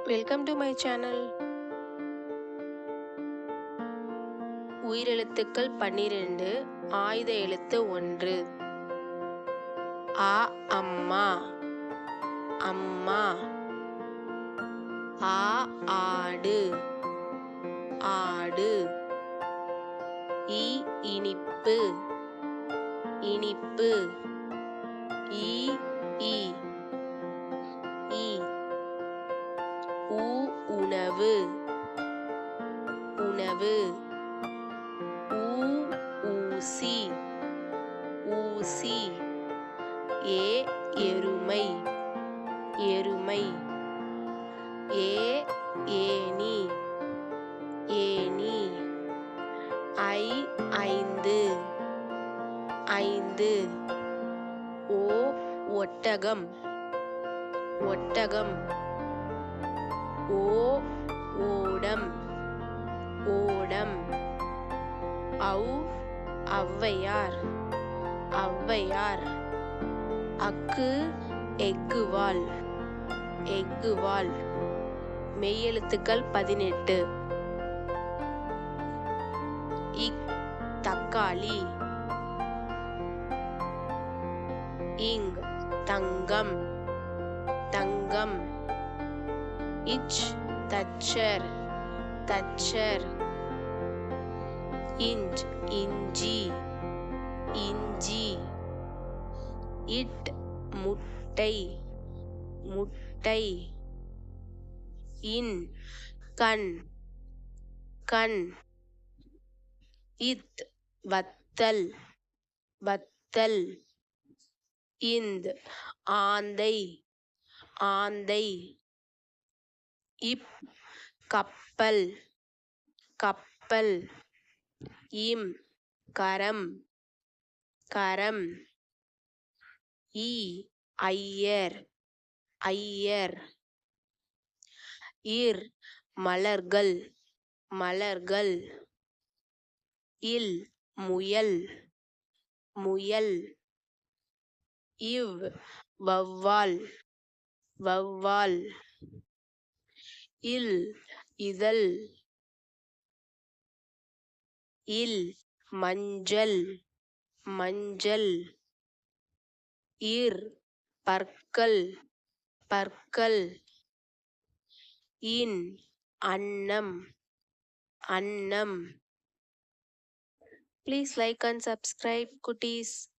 Welcome to my channel. உயிரெழுத்துக்கள் 12, ஆயுத எழுத்து 1. ஆ அம்மா, அம்மா. ஆ ஆடு, ஆடு. இ இனிப்பு, இனிப்பு. ஈ ஈ, ஈ. ஊ உணவு, உணவு. ஊ ஊசி, ஊசி. ஏ எருமை, எருமை. ஏ ஏணி, ஏணி. ஐ ஐந்து, ஐந்து. ஓ ஒட்டகம், ஒட்டகம். ஓ ஓடம், ஓடம். ஔ ஔவையார், ஔவையார். அக்கு எக்குவால், எக்குவால். மெய்யெழுத்துக்கள் 18. இக் தக்காளி. இங் தங்கம், தங்கம். இச் தச்சர், தச்சர். இஞ்ச் இஞ்சி, இஞ்சி. இட் முட்டை, முட்டை. இன் கண், கண். இத் வத்தல், வத்தல். இந்த் ஆந்தை, ஆந்தை. இப் கப்பல், கப்பல். இம் கரம், கரம். ஈ ஐயர், ஐயர். இர் மலர்கள், மலர்கள். இல் முயல், முயல். இவ் வௌவால், வௌவால். இல் இதழ். இல் மஞ்சள், மஞ்சள். இர் பற்கள், பற்கள். இன் அன்னம், அன்னம். Please like and subscribe, குட்டீஸ்.